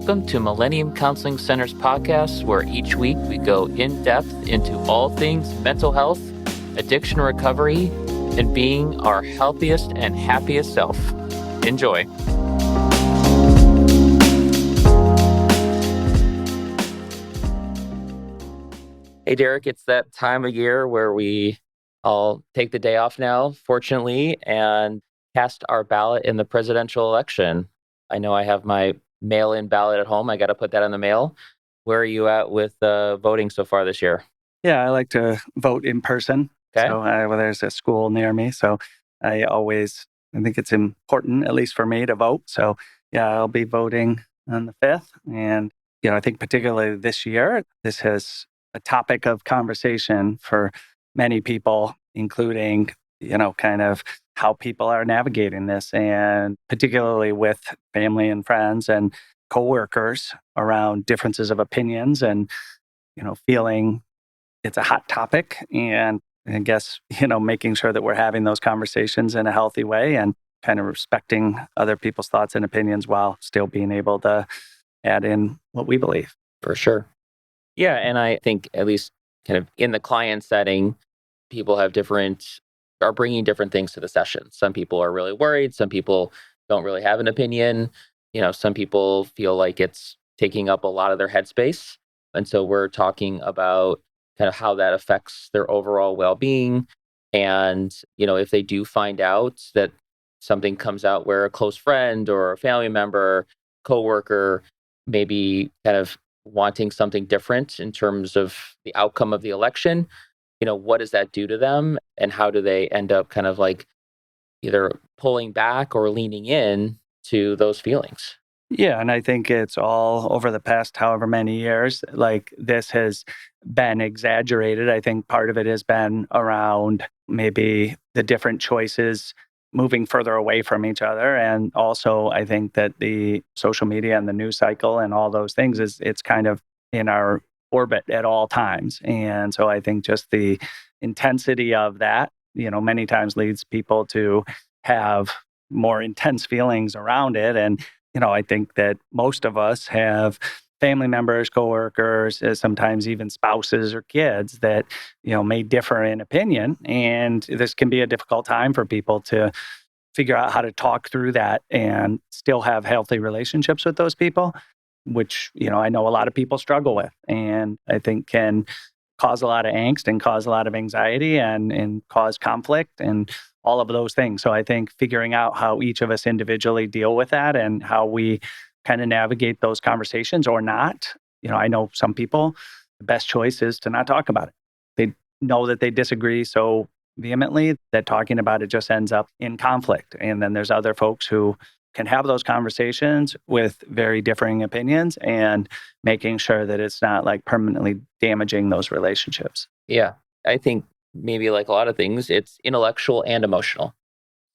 Welcome to Millennium Counseling Center's podcast, where each week we go in depth into all things mental health, addiction recovery, and being our healthiest and happiest self. Enjoy. Hey, Derek, it's that time of year where we all take the day off now, fortunately, and cast our ballot in the presidential election. I know I have my mail-in ballot at home. I got to put that in the mail. Where are you at with voting so far this year? Yeah, I like to vote in person. Okay. So there's a school near me. So I think it's important, at least for me, to vote. So yeah, I'll be voting on the 5th. And, I think particularly this year, this is a topic of conversation for many people, including, kind of how people are navigating this, and particularly with family and friends and coworkers around differences of opinions and, feeling it's a hot topic. And I guess, making sure that we're having those conversations in a healthy way and kind of respecting other people's thoughts and opinions while still being able to add in what we believe. For sure. Yeah, and I think at least kind of in the client setting, people are bringing different things to the session. Some people are really worried. Some people don't really have an opinion. Some people feel like it's taking up a lot of their headspace. And so we're talking about kind of how that affects their overall well-being. And, if they do find out that something comes out where a close friend or a family member, coworker, maybe kind of wanting something different in terms of the outcome of the election, what does that do to them? And how do they end up kind of like either pulling back or leaning in to those feelings? Yeah, and I think it's all over the past however many years, like this has been exaggerated. I think part of it has been around maybe the different choices moving further away from each other. And also, I think that the social media and the news cycle and all those things it's kind of in our orbit at all times. And so I think just the intensity of that, many times leads people to have more intense feelings around it. And I think that most of us have family members, coworkers, sometimes even spouses or kids that, may differ in opinion. And this can be a difficult time for people to figure out how to talk through that and still have healthy relationships with those people, which, I know a lot of people struggle with, and I think can cause a lot of angst and cause a lot of anxiety and cause conflict and all of those things. So I think figuring out how each of us individually deal with that and how we kind of navigate those conversations or not. I know some people, the best choice is to not talk about it. They know that they disagree so vehemently that talking about it just ends up in conflict. And then there's other folks who can have those conversations with very differing opinions and making sure that it's not like permanently damaging those relationships. Yeah, I think maybe like a lot of things, it's intellectual and emotional.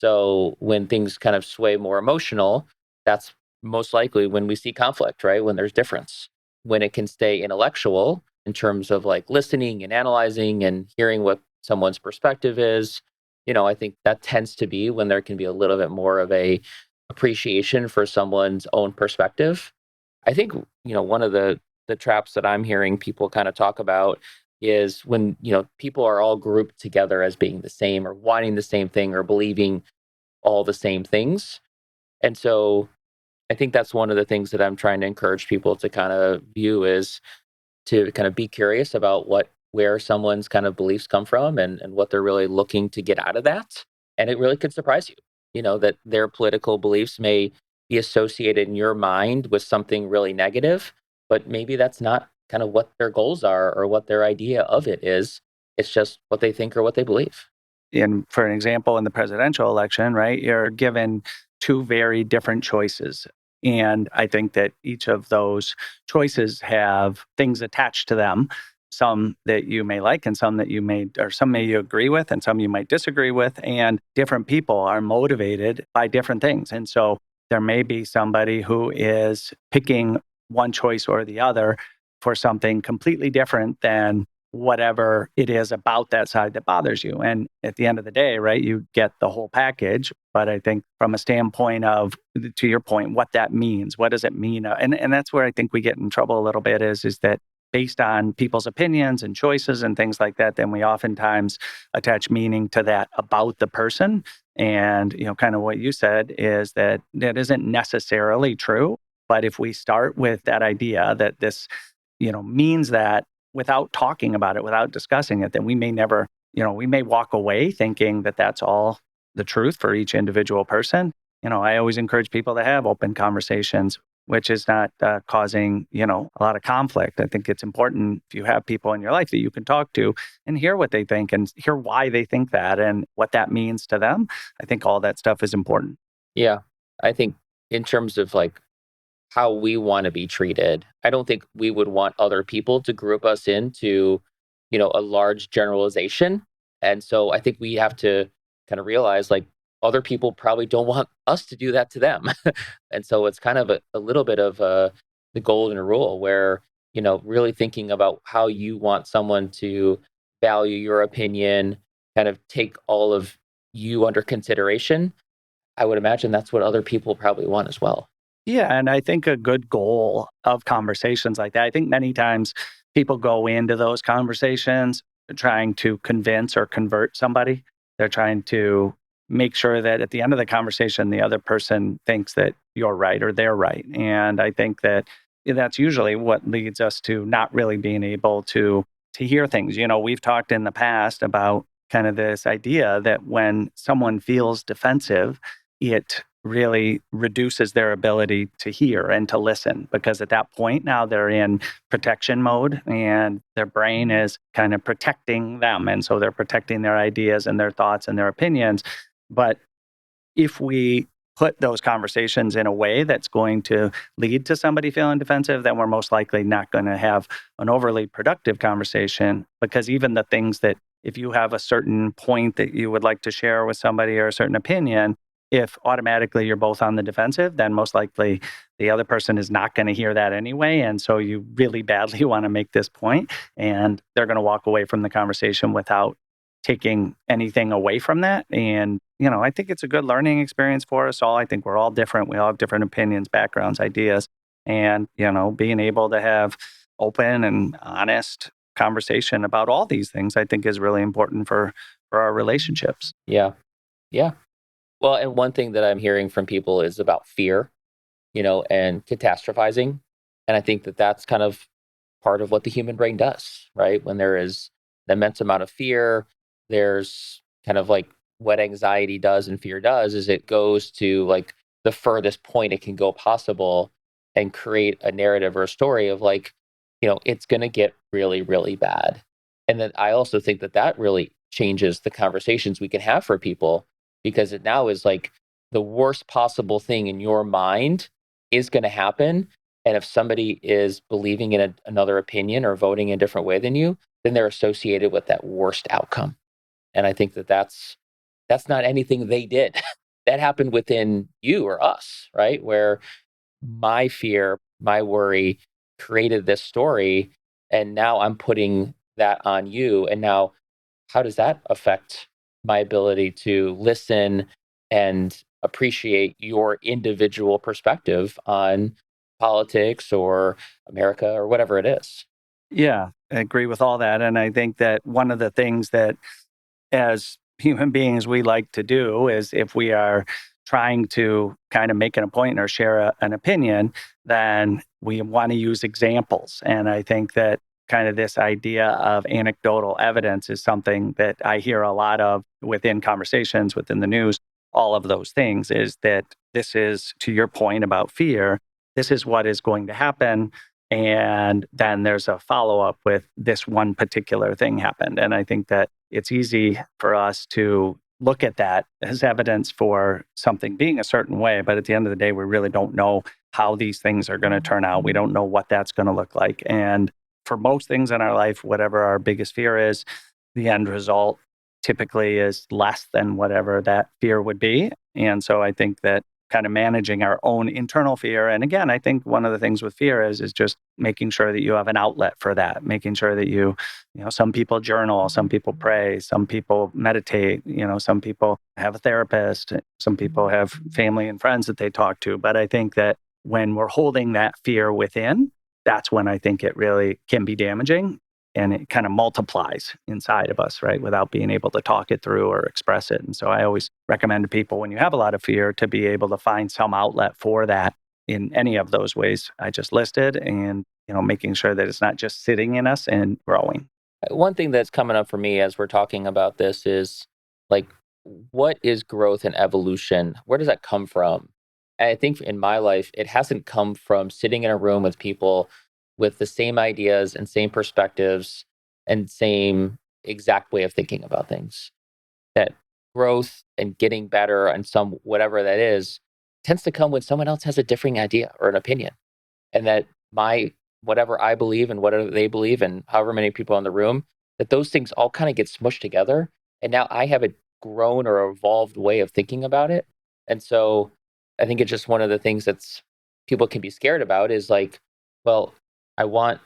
So when things kind of sway more emotional, that's most likely when we see conflict, right? When there's difference. When it can stay intellectual in terms of like listening and analyzing and hearing what someone's perspective is, I think that tends to be when there can be a little bit more of a appreciation for someone's own perspective. I think, one of the traps that I'm hearing people kind of talk about is when, people are all grouped together as being the same or wanting the same thing or believing all the same things. And so I think that's one of the things that I'm trying to encourage people to kind of view is to kind of be curious about where someone's kind of beliefs come from and what they're really looking to get out of that. And it really could surprise you, that their political beliefs may be associated in your mind with something really negative, but maybe that's not kind of what their goals are or what their idea of it is. It's just what they think or what they believe. And for an example, in the presidential election, right, you're given two very different choices. And I think that each of those choices have things attached to them, some that you may like and some that some may you agree with and some you might disagree with. And different people are motivated by different things. And so there may be somebody who is picking one choice or the other for something completely different than whatever it is about that side that bothers you. And at the end of the day, right, you get the whole package. But I think from a standpoint of, to your point, what that means, what does it mean? And that's where I think we get in trouble a little bit is that based on people's opinions and choices and things like that, then we oftentimes attach meaning to that about the person. And, kind of what you said is that that isn't necessarily true. But if we start with that idea that this, means that without talking about it, without discussing it, then we may never, we may walk away thinking that that's all the truth for each individual person. I always encourage people to have open conversations, which is not causing, a lot of conflict. I think it's important if you have people in your life that you can talk to and hear what they think and hear why they think that and what that means to them. I think all that stuff is important. Yeah. I think in terms of like how we want to be treated, I don't think we would want other people to group us into, a large generalization. And so I think we have to kind of realize like other people probably don't want us to do that to them. And so it's kind of a little bit of the golden rule where, really thinking about how you want someone to value your opinion, kind of take all of you under consideration. I would imagine that's what other people probably want as well. Yeah, and I think a good goal of conversations like that, I think many times people go into those conversations trying to convince or convert somebody. They're trying to make sure that at the end of the conversation, the other person thinks that you're right or they're right. And I think that that's usually what leads us to not really being able to hear things. We've talked in the past about kind of this idea that when someone feels defensive, it really reduces their ability to hear and to listen because at that point now they're in protection mode and their brain is kind of protecting them. And so they're protecting their ideas and their thoughts and their opinions. But if we put those conversations in a way that's going to lead to somebody feeling defensive, then we're most likely not going to have an overly productive conversation because even the things that if you have a certain point that you would like to share with somebody or a certain opinion, if automatically you're both on the defensive, then most likely the other person is not going to hear that anyway. And so you really badly want to make this point, and they're going to walk away from the conversation without taking anything away from that. And, I think it's a good learning experience for us all. I think we're all different. We all have different opinions, backgrounds, ideas. And, being able to have open and honest conversation about all these things, I think is really important for our relationships. Yeah. Yeah. Well, and one thing that I'm hearing from people is about fear, and catastrophizing. And I think that that's kind of part of what the human brain does, right? When there is an immense amount of fear, there's kind of like what anxiety does and fear does is it goes to like the furthest point it can go possible and create a narrative or a story of like, it's going to get really, really bad. And then I also think that that really changes the conversations we can have for people because it now is like the worst possible thing in your mind is going to happen. And if somebody is believing in another opinion or voting in a different way than you, then they're associated with that worst outcome. And I think that that's not anything they did. That happened within you or us, right? Where my fear, my worry created this story. And now I'm putting that on you. And now, how does that affect my ability to listen and appreciate your individual perspective on politics or America or whatever it is? Yeah, I agree with all that. And I think that one of the things that as human beings we like to do is if we are trying to kind of make an point or share an opinion, then we want to use examples. And I think that kind of this idea of anecdotal evidence is something that I hear a lot of within conversations, within the news, all of those things is that this is, to your point about fear, this is what is going to happen. And then there's a follow up with this one particular thing happened. And I think that it's easy for us to look at that as evidence for something being a certain way. But at the end of the day, we really don't know how these things are going to turn out. We don't know what that's going to look like. And for most things in our life, whatever our biggest fear is, the end result typically is less than whatever that fear would be. And so I think that kind of managing our own internal fear. And again, I think one of the things with fear is just making sure that you have an outlet for that, making sure that some people journal, some people pray, some people meditate, some people have a therapist, some people have family and friends that they talk to. But I think that when we're holding that fear within, that's when I think it really can be damaging. And it kind of multiplies inside of us, right, without being able to talk it through or express it. And so I always recommend to people when you have a lot of fear to be able to find some outlet for that in any of those ways I just listed, and making sure that it's not just sitting in us and growing. One thing that's coming up for me as we're talking about this is like, what is growth and evolution? Where does that come from? And I think in my life, it hasn't come from sitting in a room with people with the same ideas and same perspectives and same exact way of thinking about things. That growth and getting better and some whatever that is tends to come when someone else has a differing idea or an opinion. And that my whatever I believe and whatever they believe and however many people in the room, that those things all kind of get smushed together. And now I have a grown or evolved way of thinking about it. And so I think it's just one of the things that's people can be scared about is like, well, I want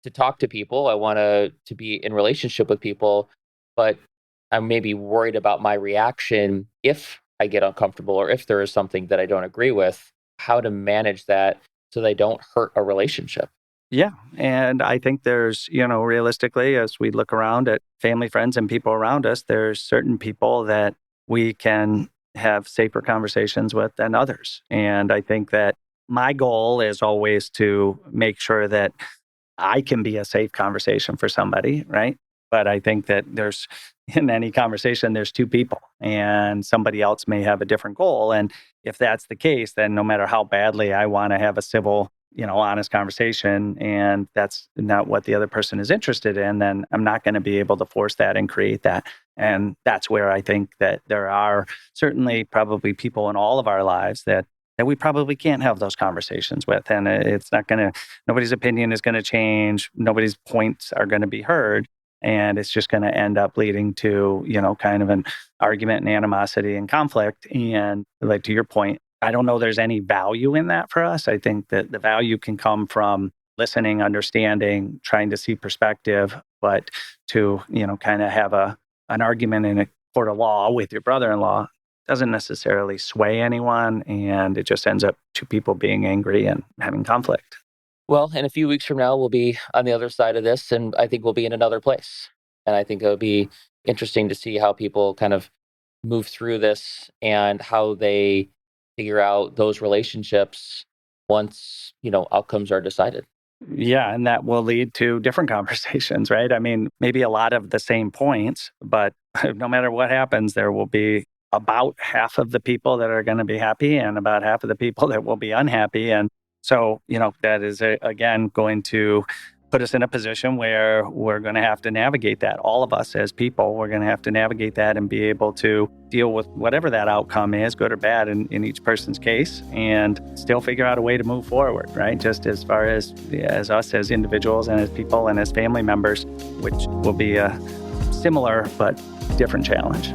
to talk to people. I want to be in relationship with people, but I'm maybe worried about my reaction if I get uncomfortable or if there is something that I don't agree with, how to manage that so they don't hurt a relationship. Yeah. And I think there's, realistically, as we look around at family, friends, and people around us, there's certain people that we can have safer conversations with than others. And I think that my goal is always to make sure that I can be a safe conversation for somebody, right? But I think that in any conversation, there's two people and somebody else may have a different goal. And if that's the case, then no matter how badly I want to have a civil, honest conversation, and that's not what the other person is interested in, then I'm not going to be able to force that and create that. And that's where I think that there are certainly probably people in all of our lives that we probably can't have those conversations with. And nobody's opinion is going to change. Nobody's points are going to be heard. And it's just going to end up leading to, kind of an argument and animosity and conflict. And like to your point, I don't know there's any value in that for us. I think that the value can come from listening, understanding, trying to see perspective, but to, kind of have an argument in a court of law with your brother-in-law doesn't necessarily sway anyone, and it just ends up two people being angry and having conflict. Well, in a few weeks from now, we'll be on the other side of this, and I think we'll be in another place. And I think it'll be interesting to see how people kind of move through this and how they figure out those relationships once, outcomes are decided. Yeah, and that will lead to different conversations, right? I mean, maybe a lot of the same points, but no matter what happens, there will be about half of the people that are going to be happy and about half of the people that will be unhappy. And so, that is, again, going to put us in a position where we're going to have to navigate that. All of us as people, we're going to have to navigate that and be able to deal with whatever that outcome is, good or bad in each person's case, and still figure out a way to move forward, right? Just as far as us as individuals and as people and as family members, which will be a similar but different challenge.